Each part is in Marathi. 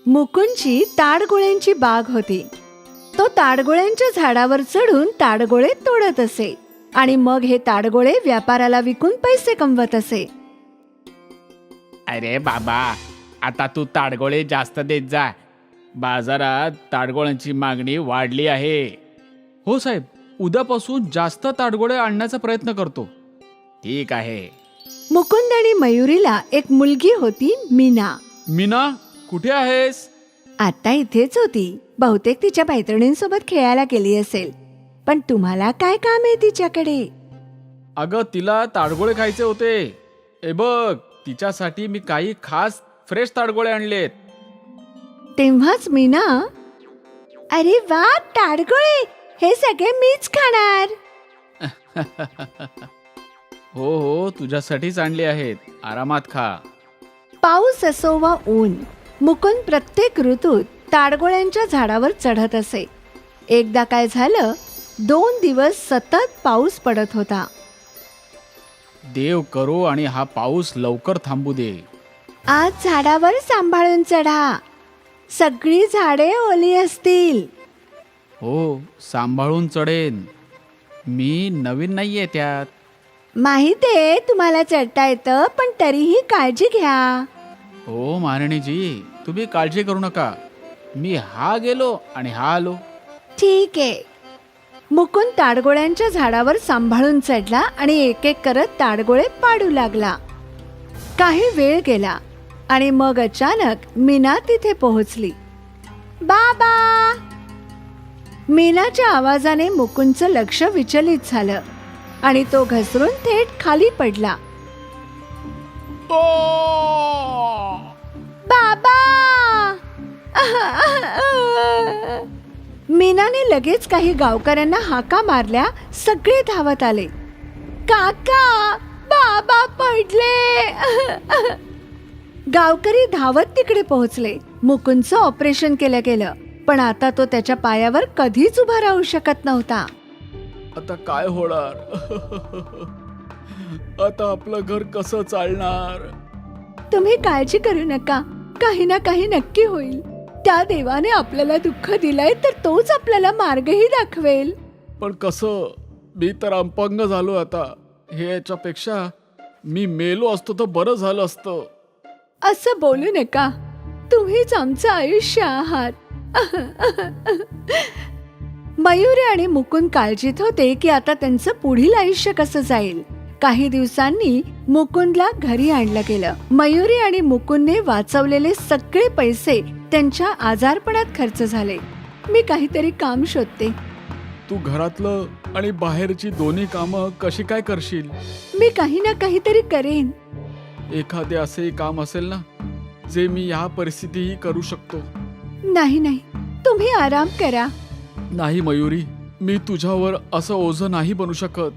मुकुंदची ताडगोळ्यांची बाग होती. तो ताडगोळ्यांच्या झाडावर चढून ताडगोळे तोडत असे आणि मग हे ताडगोळे व्यापाराला विकून पैसे कमवत असे. अरे बाबा, आता तू ताडगोळे जास्त देत जा. बाजारात ताडगोळ्यांची मागणी वाढली आहे. हो साहेब, उद्यापासून जास्त ताडगोळे आणण्याचा प्रयत्न करतो. ठीक आहे. मुकुंद आणि मयुरीला एक मुलगी होती, मीना. मीना, कुठे आहेस? आता इथेच होती. बहुतेक तिच्या मैत्रिणींसोबत खेळायला गेली असेल. पण तुम्हाला काय काम आहे तिच्याकडे? अगं, तिला ताडगोळे खायचे होते. ए बघ, तिच्यासाठी मी काही खास फ्रेश ताडगोळे आणलेत. तेव्हाच मीना, अरे वा, ताडगोळे, हे सगळे मीच खाणार. हो हो, तुझ्यासाठीच आणले आहेत. आरामात खा. पाऊस असो वा ऊन, मुकुंद प्रत्येक ऋतूत ताडगोळ्यांच्या झाडावर चढत असे. एकदा काय झालं, 2 दिवस सतत पाऊस पडत होता. देव करो आणि हा पाऊस लवकर थांबू दे. आज झाडावर सांभाळून चढा. सगळी झाडे ओली असतील. हो, सांभाळून चढेन. मी नवीन नाहीये त्यात. माहितीये तुम्हाला चढता येतं, पण तरीही काळजी घ्या. हो महाराणीजी, तुम्ही काळजी करू नका. मी हा गेलो आणि हा आलो. ठीक आहे. मुकुंद ताडगोळ्यांच्या झाडावर सांभाळून चढला आणि एक एक करत ताडगोळे पाडू लागला. काही वेळ गेला आणि मग अचानक मीना तिथे पोहोचली. बाबा! मीनाच्या आवाजाने मुकुंदचं लक्ष विचलित झालं आणि तो घसरून थेट खाली पडला. बाबा! मीनाने लगेच काही गावकऱ्यांना हाका मारल्या. सगळे धावत आले. काका, बाबा पडले. गावकरी धावत तिकडे पोहोचले. मुकुंदचं ऑपरेशन केलं गेलं, पण आता तो त्याच्या पायावर कधीच उभा राहू शकत नव्हता. आता काय होणार? आता आपलं घर कसं चालणार? तुम्ही काळजी करू नका. काही ना काही नक्की होईल. त्या देवाने आपल्याला दुःख दिलंय, तर तोच आपल्याला मार्गही दाखवेल. पण कसं? मी तर अपंग झालो आता. हे याच्यापेक्षा मी मेलो असतो तर बरं झालं असतं. असं बोलू नका. तुम्हीच आमचं आयुष्य आहात. मयुरी आणि मुकुंद काळजीत होते की आता त्यांचं पुढील आयुष्य कसं जाईल. काही दिवसांनी मुकुंदला घरी आणलं गेलं. मयुरी आणि मुकुंदने वाचवलेले सगळे पैसे त्यांच्या आजारपणात खर्च झाले. मी काहीतरी काम शोधते. तू घरातलं आणि बाहेरची दोन्ही कामं कशी काय करशील? मी काही ना काहीतरी करेन. एखादे असे काम असेल ना, जे मी या परिस्थितीही करू शकतो. नाही नाही, तुम्ही आराम करा. नाही मयुरी, मी तुझ्यावर असं ओझं नाही बनू शकत.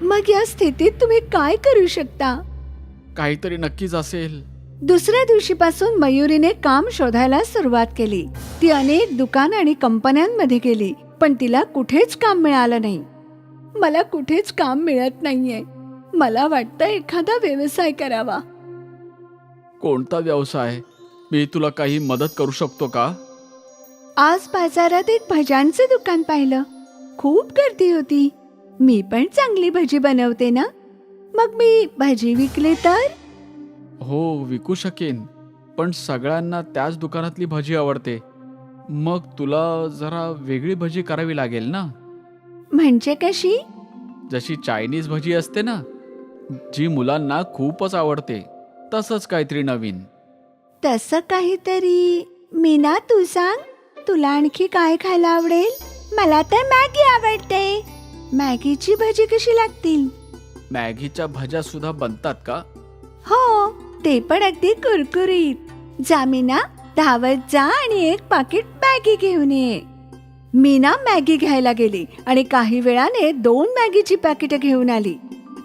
मग या स्थितीत तुम्ही काय करू शकता? काहीतरी नक्कीच असेल. दुसऱ्या दिवशीपासून मयुरीने काम शोधायला सुरुवात केली. ती अनेक दुकान आणि कंपन्यांमध्ये गेली, पण तिला कुठेच काम मिळालं नाही. मला कुठेच काम मिळत नाहीये. मला वाटतं एखादा व्यवसाय करावा. कोणता व्यवसाय? मी तुला काही मदत करू शकतो का? आज बाजारात एक भज्यांचं दुकान पाहिलं. खूप गर्दी होती. मी पण चांगली भजी बनवते ना. मग मी भजी विकली तर? हो, विकू शकेन. पण सगळ्यांना त्याच दुकानातली भजी आवडते. मग तुला जरा वेगळी भजी करावी लागेल ना. म्हणजे कशी? जशी चायनीज भजी असते ना, जी मुलांना खूपच आवडते, तसंच काहीतरी नवीन. तसं काहीतरी. मीना, तू सांग, तुला आणखी काय खायला आवडेल? मला तर मॅगी आवडते. मॅगीची भजी कशी लागतील? मॅगीच्या भज्या सुद्धा बनतात का? हो, ते पण अगदी कुरकुरीत. जा मीना, धावत जा आणि एक पाकिट मॅगी घेऊन ये. मीना मॅगी घ्यायला गेली आणि काही वेळाने 2 मॅगीची पॅकेट घेऊन आली.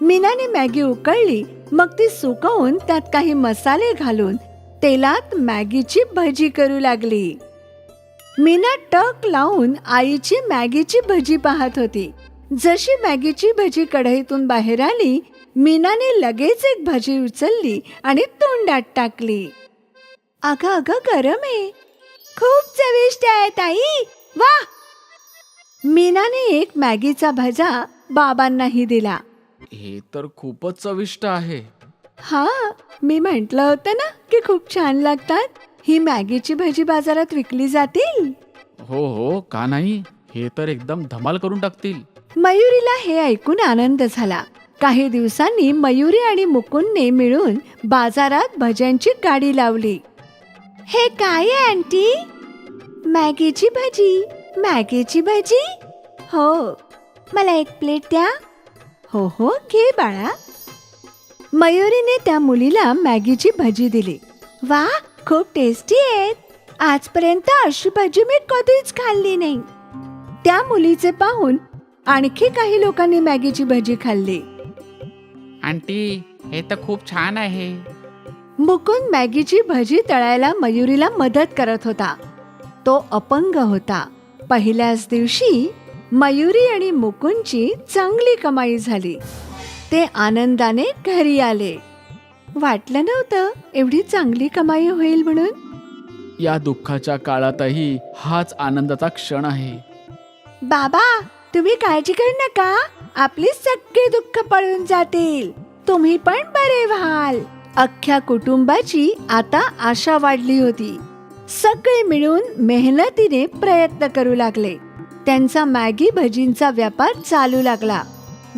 मीनाने मॅगी उकळली, मग ती सुकवून त्यात काही मसाले घालून तेलात मॅगीची भजी करू लागली. मीना टक लावून आईची मॅगीची भजी पाहत होती. जशी मॅगीची भजी कढईतून बाहेर आली, मीनाने लगेच एक भजी उचलली आणि तोंडात टाकली. अगं अगं गरम आहे. खूप चविष्ट आहे ताई. वा. मीनाने एक मॅगीचा भजा बाबांनाही दिला. हे तर खूपच चविष्ट आहे. हा, मी म्हंटल होतं ना की खूप छान लागतात. ही मॅगीची भजी बाजारात विकली जातील. हो हो, का नाही, हे तर एकदम धमाल करून टाकतील. मयुरीला हे ऐकून आनंद झाला. काही दिवसांनी मयुरी आणि मुकुंदने मिळून बाजारात भज्यांची गाडी लावली. हे काय आहे आंटी? मॅगीची भजी. मॅगीची भजी? हो. मला एक प्लेट द्या. हो हो, घे बाळा. मयुरीने त्या मुलीला मॅगीची भजी दिली. वा, खूप टेस्टी आहेत. आजपर्यंत अशी भजी मी कधीच खाल्ली नाही. त्या मुलीचे पाहून आणखी काही लोकांनी मॅगीची भजी खाल्ली. आंटी, हे तर खूप छान आहे. मुकुंद मॅगीची भजी तळायला मयुरीला मदत करत होता. तो अपंग होता. पहिल्याच दिवशी मयुरी आणि मुकुंदची चांगली कमाई झाली. ते आनंदाने घरी आले. वाटलं नव्हतं एवढी चांगली कमाई होईल म्हणून. या दुःखाच्या काळातही हाच आनंदाचा क्षण आहे. बाबा, तुम्ही काळजी करू नका. आपली सगळे दुःख पळून जातील. तुम्ही पण बरे व्हाल. अख्ख्या कुटुंबाची आता आशा वाढली होती. सगळे मिळून मेहनतीने प्रयत्न करू लागले. त्यांचा मॅगी भजींचा व्यापार चालू लागला.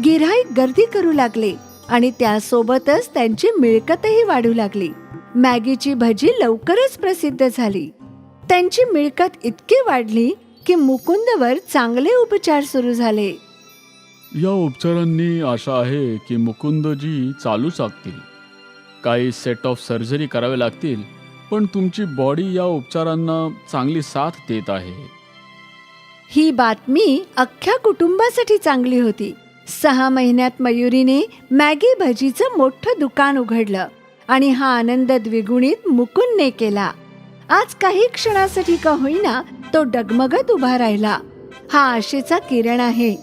गिऱ्हाईक गर्दी करू लागले आणि त्यासोबतच त्यांची मिळकतही वाढू लागली. मॅगीची भजी लवकरच प्रसिद्ध झाली. त्यांची मिळकत इतकी वाढली की मुकुंदवर चांगले उपचार सुरू झाले. या उपचारांनी आशा आहे की मुकुंदजी चालू शकतील. काही सेट ऑफ सर्जरी करावे लागतील, पण तुमची बॉडी या उपचारांना चांगली साथ देत आहे. ही बातमी अख्ख्या कुटुंबासाठी चांगली होती. 6 महिन्यात मयुरीने मॅगी भजीचं मोठं दुकान उघडलं आणि हा आनंद द्विगुणित मुकुंदने केला. आज काही क्षणासाठी का होईना तो डगमगत उभा राहिला. हा आशेचा किरण आहे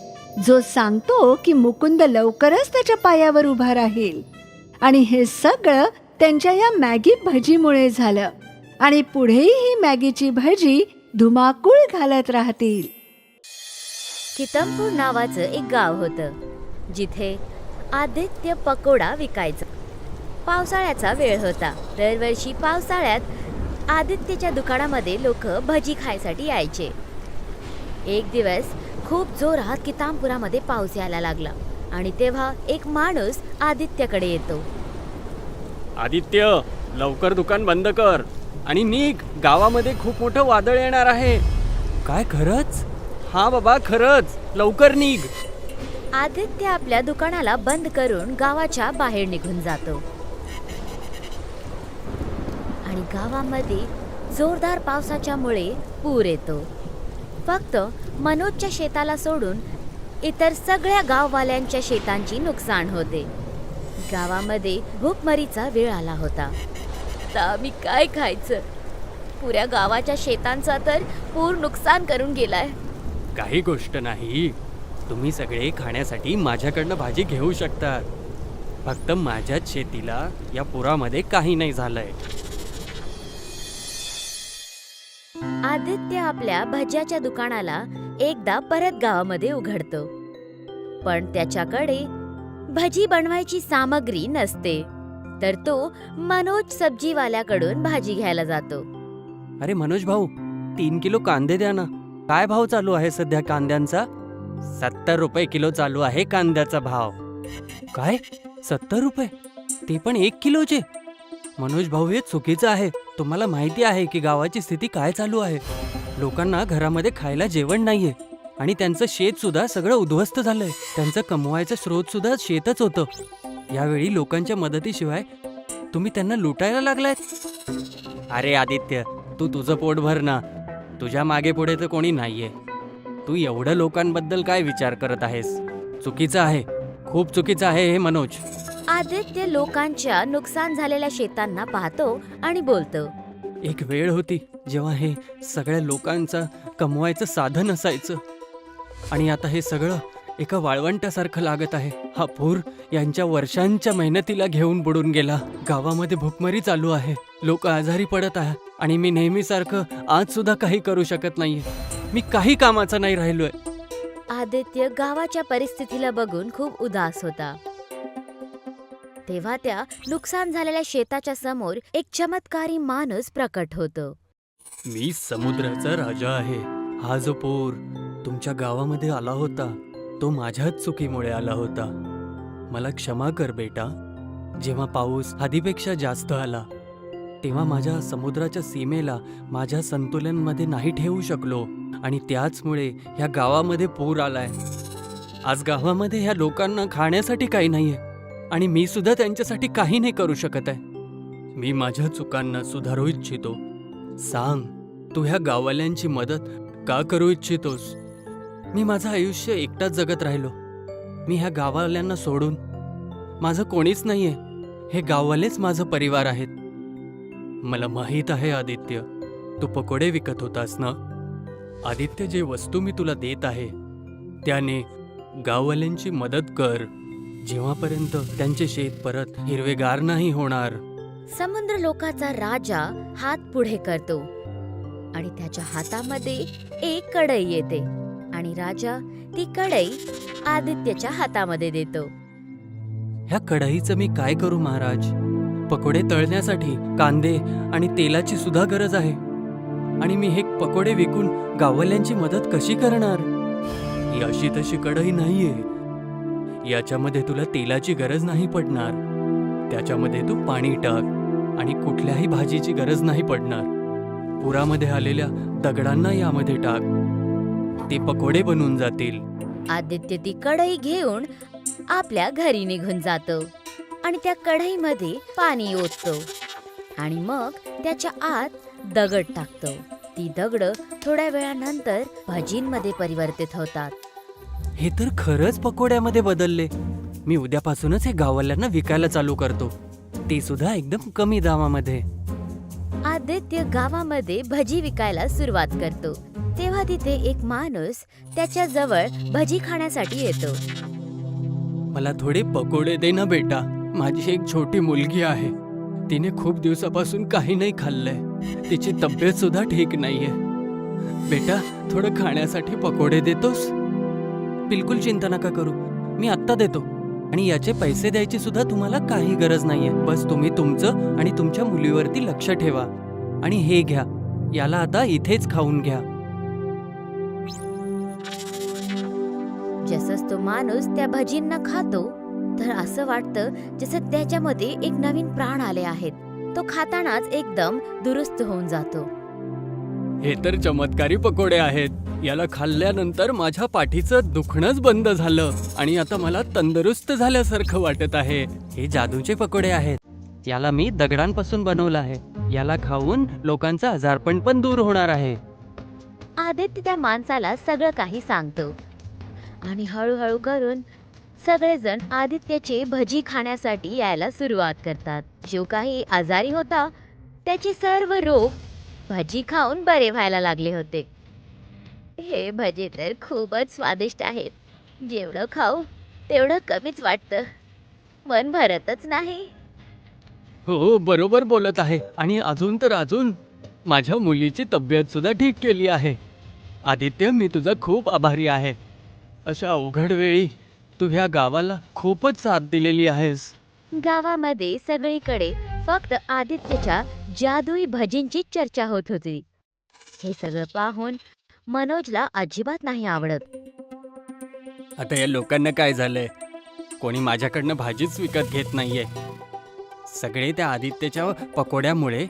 जो सांगतो की मुकुंद लवकरच त्याच्या पायावर उभा राहील. आणि हे सगळं त्यांच्या या मॅगी भजीमुळे झालं. आणि पुढेही ही मॅगीची भजी धुमाकूळ घालत राहतील. कितमपूर नावाचं एक गाव होतं जिथे आदित्य पकोडा विकायचा. पावसाळ्याचा वेळ होता. दरवर्षी पावसाळ्यात आदित्यच्या दुकानामध्ये लोक भजी खायसाठी यायचे. एक दिवस खूप जोरात कितामपुरामध्ये पाऊस यायला लागला आणि तेव्हा एक माणूस आदित्यकडे येतो. आदित्य, लवकर दुकान बंद कर आणि निघ. गावामध्ये खूप मोठं वादळ येणार आहे. काय, खरंच? हा बाबा, खरंच. लवकर निघ. आदित्य आपल्या दुकानाला बंद करून गावाच्या बाहेर निघून जातो आणि गावामध्ये जोरदार पावसाच्यामुळे पूर येतो. फक्त मनोजच्या शेताला सोडून इतर सगळ्या गाववाल्यांच्या शेतांची नुकसान होते. गावामध्ये भूकमरीचा वेळ आला होता. तर आम्ही काय खायचं? पुऱ्या गावाच्या शेतांचा तर पूर नुकसान करून गेलाय. काही गोष्ट नाही. तुम्ही सगळे खाण्यासाठी माझ्याकडनं भाजी घेऊ शकता. फक्त माझ्याच शेतीला या पुरामध्ये काही नाही झालंय. आदित्य आपल्या भज्याच्या दुकानाला एकदा परत गावामध्ये उघडतो. पण त्याच्याकडे भजी बनवायची सामग्री नसते. तर तो मनोज सब्जीवाल्याकडून भाजी घ्यायला जातो. अरे मनोज भाऊ, 3 किलो कांदे द्या ना. काय भाव चालू आहे सध्या कांद्यांचा? 70 रुपये किलो चालू आहे कांद्याचा भाव. काय, 70 रुपये? ते पण 1 किलोचे? मनोज भाऊ, हे चुकीचं आहे. तुम्हाला माहिती आहे की गावाची स्थिती काय चालू आहे. लोकांना घरामध्ये खायला जेवण नाहीये आणि त्यांचं शेत सुद्धा सगळं उद्ध्वस्त झालंय. त्यांचं कमवायचं स्रोत सुद्धा शेतच होतं. यावेळी लोकांच्या मदतीशिवाय तुम्ही त्यांना लुटायला लागलायत. अरे आदित्य, तू तुझं पोट भर ना. तुझ्या मागे पुढे तर कोणी नाहीये. तू एवढं लोकांबद्दल काय विचार करत आहेस? चुकीचं आहे, खूप चुकीचं आहे हे मनोज. आदित्य लोकांच्या नुकसान झालेल्या शेतांना पाहतो आणि बोलतो. एक वेळ होती जेव्हा हे सगळ्या लोकांचं कमवायचं साधन असायचं आणि आता हे सगळं एका वाळवंटासारखं लागत आहे. हा पूर यांच्या वर्षांच्या मेहनतीला घेऊन बुडून गेला. गावामध्ये भूकमारी चालू आहे. लोक आजारी पडत आहे आणि मी नेहमीसारखं आज सुद्धा काही करू शकत नाहीये. मी काही कामाचा नाही राहिलोय. आदित्य गावाच्या परिस्थितीला बघून खूप उदास होता. तेव्हा त्या नुकसान झालेल्या शेताच्या समोर एक चमत्कारी माणूस प्रकट होतो. मी समुद्राचा राजा आहे. हा जो पूर तुमच्या गावामध्ये आला होता तो माझ्याच चुकीमुळे आला होता. मला क्षमा कर बेटा. जेव्हा पाऊस हदीपेक्षा जास्त आला तेव्हा माझ्या समुद्राच्या सीमेला माझ्या संतुलनमध्ये नाही ठेवू शकलो आणि त्याचमुळे ह्या गावामध्ये पूर आलाय. आज गावामध्ये ह्या लोकांना खाण्यासाठी काही नाहीये आणि मी सुद्धा त्यांच्यासाठी काही नाही करू शकत आहे. मी माझ्या चुकांना सुधारू इच्छितो. सांग, तू ह्या गाववाल्यांची मदत का करू इच्छितोस? मी माझं आयुष्य एकटाच जगत राहिलो. मी ह्या गाववाल्यांना सोडून माझं कोणीच नाहीये. हे गाववालेच माझं परिवार आहेत. मला माहीत आहे आदित्य, तू पकोडे विकत होतास ना? आदित्य, जे वस्तू मी तुला देत आहे त्याने गाववाल्यांची मदत कर, जेव्हापर्यंत त्यांचे शेत परत हिरवेगार नाही होणार. समुद्र लोकाचा राजा हात पुढे करतो आणि त्याच्या हातामध्ये एक कढई येते आणि राजा ती कढई आदित्यच्या हातामध्ये देतो. ह्या कढईचं मी काय करू महाराज? पकोडे तळण्यासाठी कांदे आणि तेलाची सुद्धा गरज आहे आणि मी हे पकोडे विकून गाववाल्यांची मदत कशी करणार? ही अशी तशी कढई नाहीये. याच्यामध्ये तुला तेलाची गरज नाही पडणार. त्याच्यामध्ये तू पाणी टाक आणि कुठल्याही भाजीची गरज नाही पडणार. पुरामध्ये आलेल्या दगडांना यामध्ये टाक, ते पकोडे बनून जातील. आदित्य ती कढई घेऊन आपल्या घरी निघून जातो आणि त्या कढईमध्ये पाणी ओततो आणि मग त्याच्या आत दगड टाकतो. ती दगड थोड्या वेळानंतर भजींमध्ये परिवर्तित होतात. हे तर खरंच पकोड्यामध्ये बदलले. मी उद्यापासूनच हे गाववाल्यांना विकायला चालू करतो, ते सुद्धा एकदम कमी दामामध्ये. आदित्य गावामध्ये भजी विकायला सुरुवात करतो. तेव्हा तिथे एक माणूस त्याच्या जवळ भजी खाण्यासाठी येतो. मला थोडे पकोडे दे ना बेटा. माझी एक छोटी मुलगी आहे. तिने खूप दिवसापासून काही नाही खाल्लंय. तिची तब्येत सुद्धा ठीक नाहीये. बेटा, थोडं खाण्यासाठी पकोडे देतोस? बिलकुल चिंता नका करू, मी आत्ता देतो. आणि याचे पैसे द्यायची सुद्धा तुम्हाला काही गरज नाहीये. बस तुम्ही तुमचं आणि तुमच्या मुलीवरती लक्ष ठेवा. आणि हे घ्या, याला आता इथेच खाऊन घ्या. जसंच तो माणूस त्या भजींना खातो तर असं वाटतं जसं त्याच्यामध्ये एक नवीन प्राण आले आहेत. तो खातानाच एकदम दुरुस्त होऊन जातो. हे तर चमत्कारी पकोडे आहेत. याला खाल्ल्यानंतर माझ्या पाठीचं दुखणंच बंद झालं आणि आता मला तंदुरुस्त झाल्यासारखं वाटत आहे. हे जादूचे पकोडे आहेत. याला मी दगडांपासून बनवलं आहे. याला खाऊन लोकांचं आजारपण पण दूर होणार आहे. आदित्य त्या माणसाला सगळं काही सांगतो आणि हळूहळू करून सगळेजण आदित्यचे भजी खाण्यासाठी यायला सुरुवात करतात. जो काही आजारी होता त्याचे सर्व रोग भजी खाऊन बरे व्हायला लागले होते. हे भजी तर खूपच स्वादिष्ट आहेत. जेवढं खाऊ तेवढं कमीच वाटतं. मन भरतच नाही. हो, बरोबर बोलत आहे. आणि अजून तर अजून माझ्या मुलीची तब्येत सुद्धा ठीक केली आहे. आदित्य, मी तुझा खूप आभारी आहे. अशा अवघड वेळी तू ह्या गावाला खूपच साथ दिलेली आहेस. गावामध्ये सगळीकडे फक्त आदित्यच्या जादुई भजींची चर्चा होत होती. हे सगळं पाहून मनोजला अजिबात नाही आवडत. आता या लोकांना काय झालंय? कोणी माझ्याकडनं भाजीच विकत घेत नाहीये. सगळे त्या आदित्यच्या पकोड्यामुळे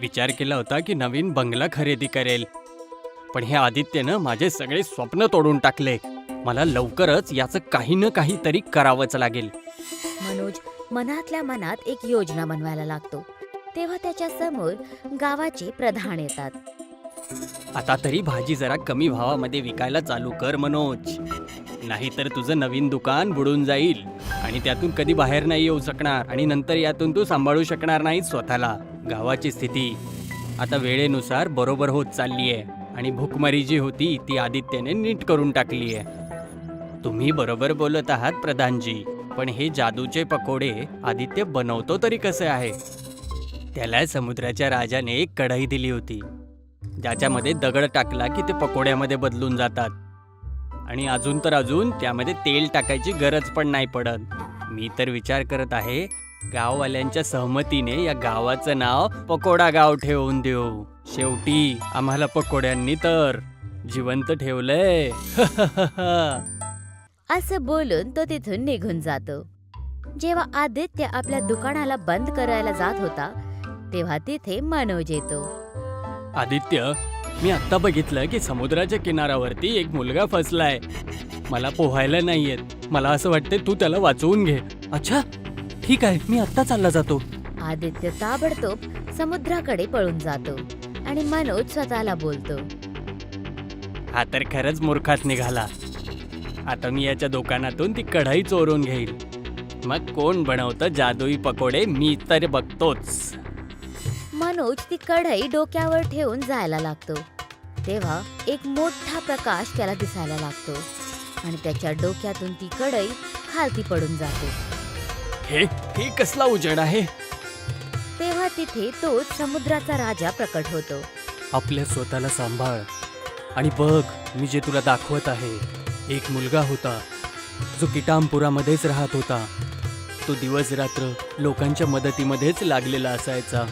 विचार केला होता की नवीन बंगला खरेदी करेल, पण हे आदित्यनं माझे सगळे स्वप्न तोडून टाकले. मला लवकरच याचं काही ना काहीतरी करावंच लागेल. मनोज मनातल्या मनात एक योजना बनवायला लागतो. तेव्हा त्याच्या समोर गावाचे प्रधान येतात. आता तरी भाजी जरा कमी भावामध्ये विकायला चालू कर मनोज, नाहीतर तुझं नवीन दुकान बुडून जाईल आणि त्यातून कधी बाहेर नाही येऊ शकणार आणि नंतर यातून तू सांभाळू शकणार नाही स्वतःला. गावाची स्थिती आता वेळेनुसार बरोबर होत चालली आहे आणि भूकमारी जी होती ती आदित्यने नीट करून टाकली आहे. तुम्ही बरोबर बोलत आहात प्रधानजी, पण हे जादूचे पकोडे आदित्य बनवतो तरी कसे आहे? त्याला समुद्राच्या राजाने एक कढई दिली होती, ज्याच्यामध्ये दगड टाकला की ते पकोड्यामध्ये बदलून जातात. आणि अजून तर अजून त्यामध्ये तेल टाकायची गरज पण नाही पडत. मी तर विचार करत आहे, गाववाल्यांच्या सहमतीने या गावाचं नाव पकोडा गाव ठेवून देऊ. शेवटी आम्हाला पकोड्यांनी तर जिवंत ठेवलंय. असं बोलून तो तिथून निघून जातो. जेव्हा आदित्य आपल्या दुकानाला बंद करायला जात होता तेव्हा तिथे मनोज येतो. आदित्य, मी आत्ता बघितलं की समुद्राच्या किनाऱ्यावरती एक मुलगा फसलाय. मला पोहायला नाही येत. मला असं वाटतंय तू त्याला वाचवून घे. अच्छा, ठीक आहे, मी आत्ता चालला जातो. आदित्य ताबडतोब समुद्राकडे पळून जातो आणि मनोज स्वतःला बोलतो. हा तर खरंच मूर्खात निघाला. आता मी याच्या दुकानातून ती कढई चोरून घेईल. मग कोण बनवतं जादुई पकोडे मी तर बघतोच. मनोज ती कढई डोक्यावर ठेवून जायला लागतो. तेव्हा एक मोठा प्रकाश त्याला दिसायला लागतो आणि त्याच्या डोक्यातून ती कढई खालती पडून जाते. हे कसला उजेड आहे? तेव्हा तिथे तोच समुद्राचा राजा प्रकट होतो. आपल्या स्वतःला सांभाळ आणि बघ, मी जे तुला दाखवत आहे. एक मुलगा होता जो किटामपुरामध्येच राहत होता. तो दिवस रात्र लोकांच्या मदतीमध्येच लागलेला असायचा.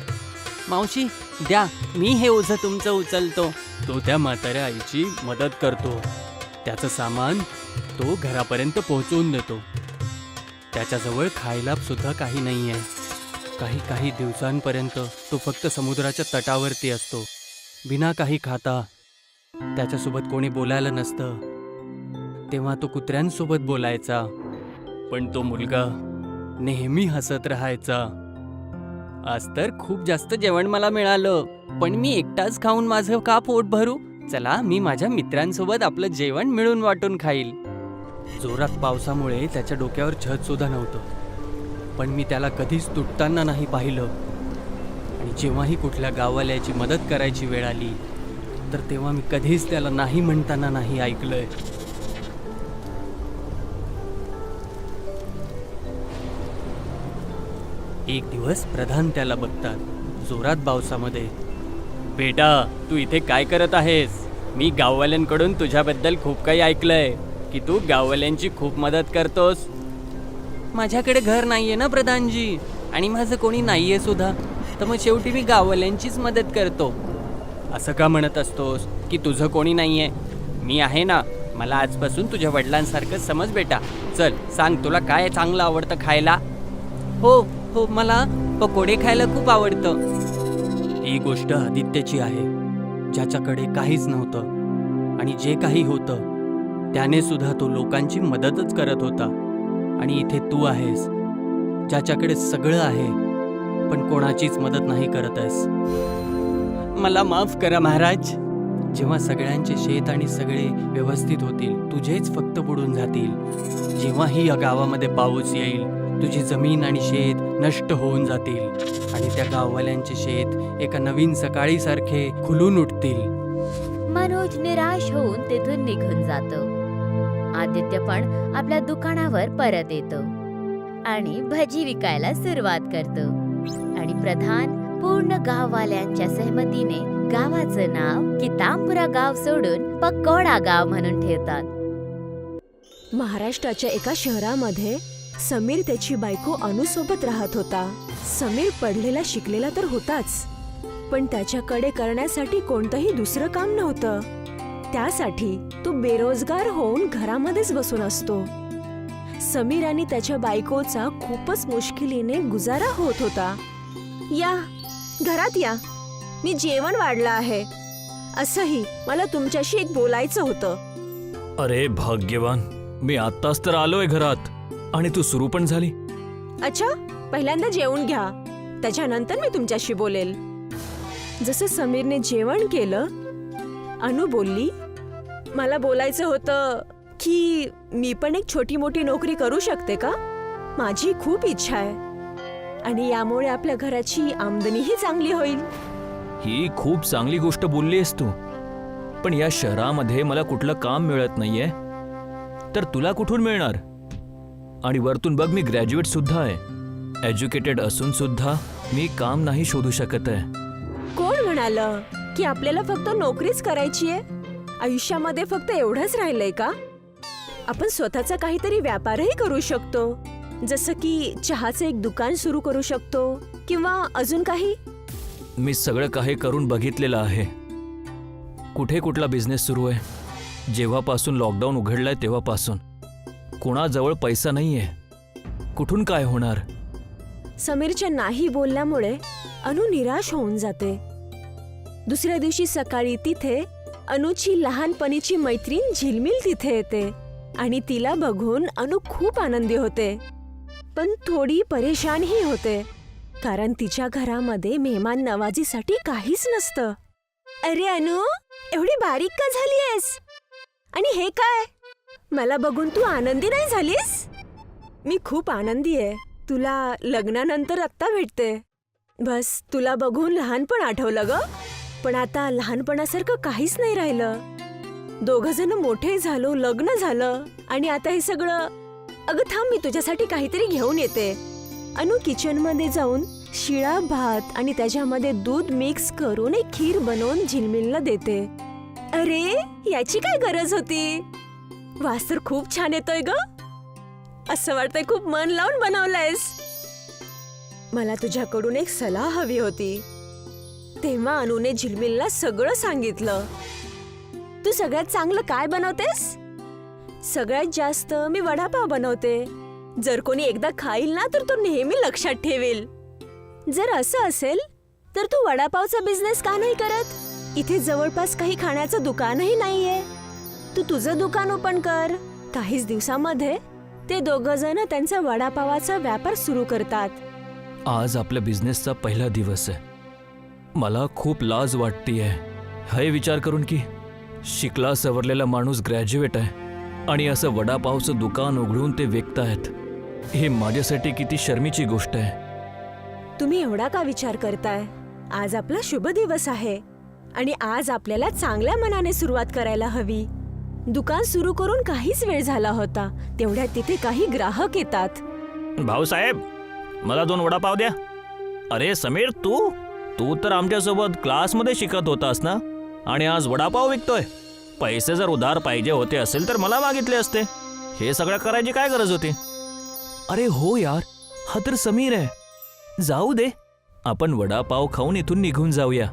मावशी द्या, मी हे ओझं तुमचं उचलतो. तो त्या म्हाताऱ्या आईची मदत करतो. त्याचं सामान तो घरापर्यंत पोहोचवून देतो. त्याच्याजवळ खायला सुद्धा काही नाही आहे. काही दिवसांपर्यंत तो फक्त समुद्राच्या तटावरती असतो, बिना काही खाता. त्याच्यासोबत कोणी बोलायला नसतं. तेव्हा तो कुत्र्यांसोबत बोलायचा, पण तो मुलगा नेहमी हसत राहायचा. आज तर खूप जास्त जेवण मला मिळालं, पण मी एकटाच खाऊन माझं का पोट भरू? चला, मी माझ्या मित्रांसोबत आपलं जेवण मिळून वाटून खाईल. जोरात पावसामुळे त्याच्या डोक्यावर छत सुद्धा नव्हतं, पण मी त्याला कधीच तुटताना नाही पाहिलं. आणि जेव्हाही कुठल्या गाववाल्याची मदत करायची वेळ आली तर तेव्हा मी कधीच त्याला नाही म्हणताना नाही ऐकलंय. एक दिवस प्रधान त्याला बघतात, जोरात पावसामध्ये. बेटा, तू इथे काय करत आहेस? मी गाववाल्यांकडून तुझ्याबद्दल खूप काही ऐकलंय की तू गाववाल्यांची खूप मदत करतोस. माझ्याकडे घर नाहीये ना प्रधानजी, आणि माझं कोणी नाहीये सुद्धा, तर मग शेवटी मी गाववाल्यांचीच मदत करतो. असं का म्हणत असतोस की तुझं कोणी नाहीये? मी आहे ना. मला आजपासून तुझ्या वडिलांसारखं समज बेटा. चल सांग, तुला काय चांगलं आवडतं खायला? हो, मला पकोडे खायला खूप आवडतं. ही गोष्ट आदित्यची आहे, ज्याच्याकडे काहीच नव्हतं, आणि जे काही होतं त्याने सुद्धा तो लोकांची मदतच करत होता. आणि इथे तू आहेस, ज्याच्याकडे सगळं आहे पण कोणाचीच मदत नाही करत आहेस. मला माफ करा महाराज. जेव्हा सगळ्यांचे शेत आणि सगळे व्यवस्थित होतील, तुझेच फक्त बुडून जातील. जेव्हाही या गावामध्ये पाऊस येईल, तुझी जमीन आणि शेत नष्ट होऊन जातील, आणि त्या गाववाल्यांचे शेत एका नवीन सकाळी सारखे खुलून उठतील. मनोज निराश होऊन तिथून निघून जातो. आदित्य पण आपल्या दुकानावर परत येतो आणि भजी विकायला सुरुवात करतो. आणि प्रधान पूर्ण गाववाल्यांच्या सहमतीने गावाचं नाव कितामपुरा गाव सोडून पकोडा गाव म्हणून ठेवतात. महाराष्ट्राच्या एका शहरामध्ये समीर त्याची बायको अनुसोबत राहत होता. समीर पडलेला शिकलेला तर होताच, पण त्याच्याकडे करण्यासाठी कोणतंही दुसरं काम नव्हतं. त्यासाठी तो बेरोजगार होऊन घरामध्येच बसून असतो. समीर आणि त्याच्या बायकोचा खूपच मुश्किलीने गुजारा होत होता. या घरात या, मी जेवण वाढलं आहे. असंही मला तुमच्याशी एक बोलायचं होतं. अरे भाग्यवान, मी आत्ताच तर आलोय घरात आणि तू सुरू पण झाली. अच्छा, पहिल्यांदा जेवून घ्या, त्याच्यानंतर मी तुमच्याशी बोलेल. जसं समीरने जेवण केलं, अनु बोलली, मला बोलायचं होतं की मी पण एक छोटी मोठी नोकरी करू शकते का? माझी खूप इच्छा आहे, आणि यामुळे आपल्या घराची आमदनीही चांगली होईल. ही खूप चांगली गोष्ट बोललीस तू, पण या शहरामध्ये मला कुठलं काम मिळत नाहीये. तर तुला कुठून मिळणार? आणि वरतून बघ, मी ग्रॅज्युएट सुद्धा आहे. एज्युकेटेड असून सुद्धा मी काम नाही शोधू शकत आहे. कोण म्हणालं की आपल्याला फक्त नोकरीच करायची आहे? आयुष्यामध्ये फक्त एवढंच राहिलंय का? आपण स्वतःचा काहीतरी व्यापारही करू शकतो, जसं की चहाचं एक दुकान सुरू करू शकतो किंवा अजून काही. मी सगळं काही करून बघितलेलं आहे. कुठे कुठला बिझनेस सुरू आहे? जेव्हापासून लॉकडाऊन उघडलाय तेव्हापासून. कोणाजवळ पैसा नाहीये. कुठून काय होणार? समीरच्या नाही बोलल्यामुळे अनु निराश होऊन जाते. दुसऱ्या दिवशी सकाळी तिथे अनुची लहानपणीची मैत्रीण झिलमिल तिथे येते आणि तिला बघून अनु खूप आनंदी होते, पण थोडी परेशानही होते, कारण तिच्या घरामध्ये मेहमान नवाजीसाठी काहीच नसतं. अरे अनु, एवढी बारीक का झालीयस? आणि हे काय? मला बघून तू आनंदी नाही झालीस? मी खूप आनंदी आहे. तुला लग्नानंतर आत्ता भेटते. बस तुला बघून लहानपण आठवलं ग. पण आता लहानपणासारखं काहीच नाही राहिलं. दोघं जण मोठे झालो, लग्न झालं आणि आता हे सगळं. अगं थांब, मी तुझ्यासाठी काहीतरी घेऊन येते. अनु किचनमध्ये जाऊन शिळा भात आणि त्याच्यामध्ये दूध मिक्स करून एक खीर बनवून झिलमिलला देते. अरे, याची काय गरज होती? वास तर खूप छान येतोय ग. असं वाटतंय खूप मन लावून बनवलंयस. मला तुझ्याकडून एक सलाह हवी होती. तेव्हा अनुने झिलमिलला सगळं सांगितलं. तू सगळ्यात चांगलं काय बनवतेस? सगळ्यात जास्त मी वडापाव बनवते. जर कोणी एकदा खाईल ना तर तो नेहमी लक्षात ठेवेल. जर असं असेल तर तू वडापावचा बिझनेस का नाही करत? इथे जवळपास काही खाण्याचं दुकानही नाहीये. तू तुझं दुकान ओपन कर. काहीच दिवसामध्ये ते दोघं जण त्यांचा वडापावाचा व्यापार सुरू करतात. आज आपल्या बिझनेसचा पहिला दिवस आहे. मला खूप लाज वाटतेय हे विचार करून की शिकला सवरलेला माणूस ग्रॅज्युएट आहे आणि असं वडापावचं दुकान उघडून ते विकतायत. हे माझ्यासाठी किती शर्मीची गोष्ट आहे. तुम्ही एवढा का विचार करताय? आज आपला शुभ दिवस आहे आणि आज आपल्याला चांगल्या मनाने सुरुवात करायला हवी. दुकान सुरू करून काहीच वेळ झाला होता, तेवढ्यात तिथे काही ग्राहक येतात. भाऊसाहेब, मला 2 वडापाव द्या. अरे समीर, तू तर आमच्यासोबत क्लासमध्ये शिकत होतास ना, आणि आज वडापाव विकतोय. पैसे जर उधार पाहिजे होते असेल तर मला मागितले असते. हे सगळं करायची काय गरज होती? अरे हो यार, हा तर समीर आहे. जाऊ दे, आपण वडापाव खाऊन इथून निघून जाऊया.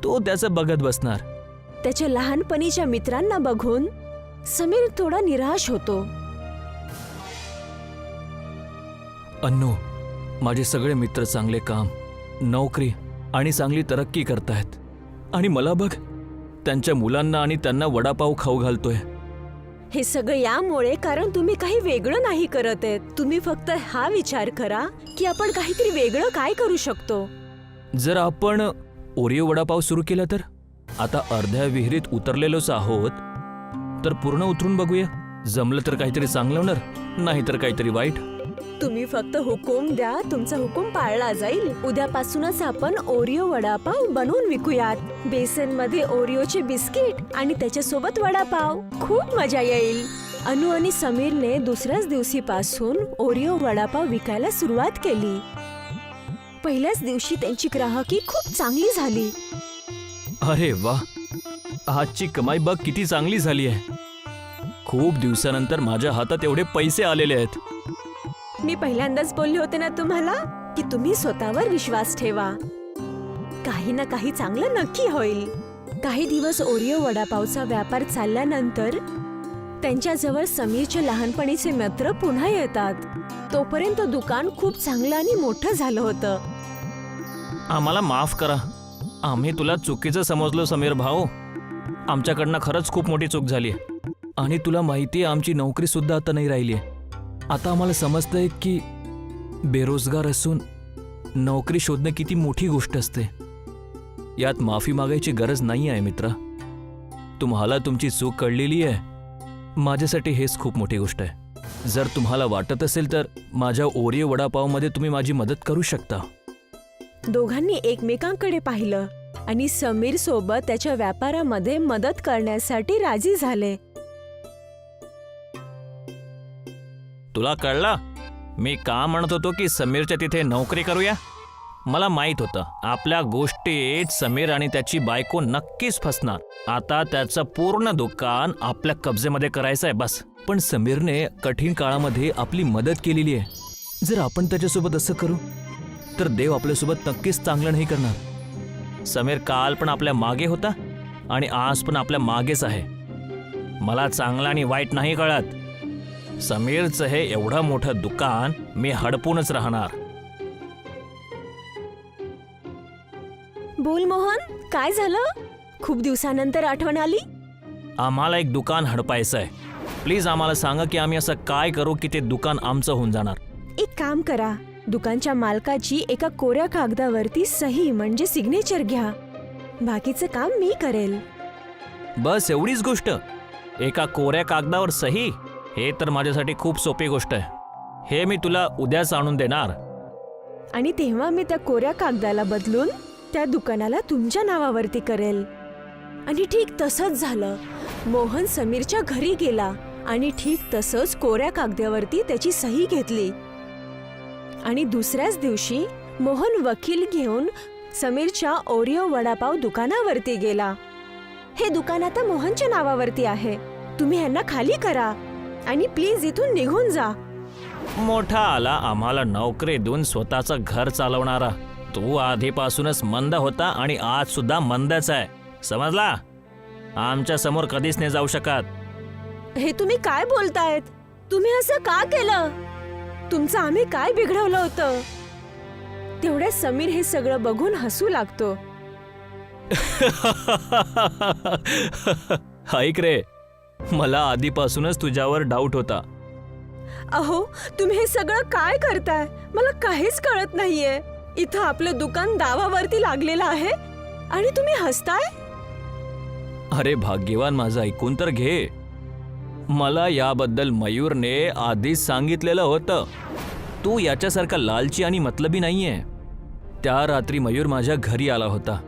तो त्याचं बघत बसणार. त्याच्या लहानपणीच्या मित्रांना बघून समीर थोडा निराश होतो. अन्नू, माझे सगळे मित्र चांगले काम, नोकरी आणि चांगली तरक्की करतायत, आणि मला बघ, त्यांच्या मुलांना आणि त्यांना वडापाव खाऊ घालतोय. हे सगळं यामुळे कारण तुम्ही काही वेगळं नाही करत आहेत. तुम्ही फक्त हा विचार करा की आपण काहीतरी वेगळं काय करू शकतो. जर आपण ओरिओ वडापाव सुरू केला तर? आता अर्ध्या विहिरीत उतरलेलोच आहोत, तर पूर्ण उतरून बघूया. जमलं तर काहीतरी चांगलं होणार, नाही तर काहीतरी वाईट. तुम्ही फक्त हुकूम द्या, तुमचा हुकूम पाळला जाईल. उद्यापासूनच आपण ओरिओ वडापाव बनवून विकूयात. बेसन मध्ये ओरिओचे बिस्किट आणि त्याच्यासोबत वडापाव. खूप मजा येईल. अनु आणि समीरने दुसऱ्याच दिवशीपासून ओरिओ वडापाव विकायला सुरुवात केली. पहिल्याच दिवशी त्यांची ग्राहकी खूप चांगली झाली. अरे वा, आजची कमाई बघ किती चांगली झाली आहे. खूप दिवसानंतर माझ्या हातात एवढे पैसे आलेले आहेत. मी पहिल्यांदाच बोलले होते ना तुम्हाला की तुम्ही स्वतःवर विश्वास ठेवा. काही ना काही चांगलं नक्की होईल. काही दिवस ओरिओ वडापावचा व्यापार चालल्यानंतर त्यांच्याजवळ समीरचे लहानपणीचे मित्र पुन्हा येतात. तोपर्यंत दुकान खूप चांगलं आणि मोठं झालं होतं. आम्हाला माफ करा, आम्ही तुला चुकीचं समजलो समीर भाऊ. आमच्याकडनं खरंच खूप मोठी चूक झाली, आणि तुला माहिती आहे आमची नोकरी सुद्धा आता नाही राहिली आहे. आता आम्हाला समजतंय की बेरोजगार असून नोकरी शोधणं किती मोठी गोष्ट असते. यात माफी मागायची गरज नाही आहे मित्रा. तुम्हाला तुमची चूक कळलेली आहे. माझ्यासाठी हेच खूप मोठी गोष्ट आहे. जर तुम्हाला वाटत असेल तर माझ्या ओरिओ वडापावमध्ये तुम्ही माझी मदत करू शकता. दोघांनी एकमेकांकडे पाहिलं आणि समीर सोबत त्याच्या व्यापारामध्ये मदत करण्यासाठी राजी झाले. तुला कळलं? मी का म्हणत होतो की समीरच्या तिथे नोकरी करूया? मला माहित होतं आपल्या गोष्टीत समीर आणि त्याची बायको नक्कीच फसणार. आता त्याचं पूर्ण दुकान आपल्या कब्जेमध्ये करायचं आहे बस. पण समीरने कठीण काळामध्ये आपली मदत केलेली आहे. जर आपण त्याच्यासोबत असं करू तर देव आपल्यासोबत नक्कीच चांगलं नाही करणार. समीर काल पण आपल्या मागे होता आणि आज पण आपल्या मागेच आहे. मला चांगलं आणि वाईट नाही कळत. समीरचं हे एवढं मोठं दुकान मी हडपूनच राहणार. बोल मोहन, काय झालं? खूप दिवसानंतर आठवण आली. आम्हाला एक दुकान हडपायचं आहे. प्लीज आम्हाला सांगा की आम्ही असं काय करू की ते दुकान आमचं होऊन जाणार. एक काम करा, दुकानच्या मालकाची एका कोऱ्या कागदावरती सही म्हणजे सिग्नेचर घ्या. बाकीचं काम मी करेल. बस एवढीच गोष्ट? एका कोऱ्या कागदावर सही? हे तर माझ्यासाठी खूप सोपी गोष्ट आहे. हे मी तुला उद्याच आणून देणार. आणि तेव्हा मी त्या कोऱ्या कागदाला बदलून त्या दुकानाला तुमच्या नावावरती करेल. आणि ठीक तसंच झालं. मोहन समीरच्या घरी गेला आणि ठीक तसंच कोऱ्या कागदावरती त्याची सही घेतली. आणि दुसऱ्याच दिवशी मोहन वकील घेऊन समीरच्या ओरिओ वडापाव दुकानावरती गेला. हे दुकान आता मोहनच्या नावावरती आहे. तुम्ही ह्यांना खाली करा आणि प्लीज इथून निघून जा. मोठा आला आम्हाला नोकरी देऊन स्वतःचं घर चालवणारा. तू आधीपासूनच मंद होता आणि आज सुद्धा मंदच आहे, समजला? आमच्या समोर कधीच नाही जाऊ शकत. हे तुम्ही काय बोलतायत? तुम्ही असं का केलं? तुमचं आम्ही काय बिघडवलं होतं? तेवढ्यात समीर हे सगळं बघून हसू लागतो. ऐक रे, मला आधीपासूनच तुझ्यावर डाऊट होता. अहो, तुम्ही हे सगळं काय करताय? मला काहीच कळत नाहीये. इथं आपलं दुकान दावावरती लागलेलं आहे आणि तुम्ही हसताय. अरे भाग्यवान माझं, ऐकून तर घे. मला याबद्दल मयूरने आधीच सांगितलेलं होतं. तू याच्यासारखा लालची आणि मतलबी नाहीये. त्या रात्री मयूर माझ्या घरी आला होता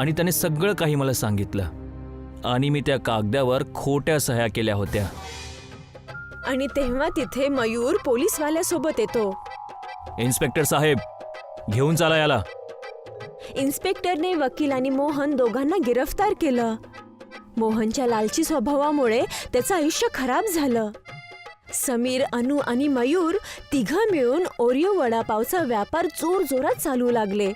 आणि त्याने सगळं काही मला सांगितलं आणि मी त्या कागदावर खोट्या सह्या केल्या होत्या. आणि तेव्हा तिथे मयूर पोलीसवाल्यासोबत येतो. इन्स्पेक्टर साहेब, घेऊन चला याला. इन्स्पेक्टरने वकील आणि मोहन दोघांना गिरफ्तार केलं. मोहनच्या लालची स्वभावामुळे त्याचं आयुष्य खराब झालं. समीर, अनु आणि मयूर तिघं मिळून ओरिओ वडापावचा व्यापार जोरजोरात चालू लागले.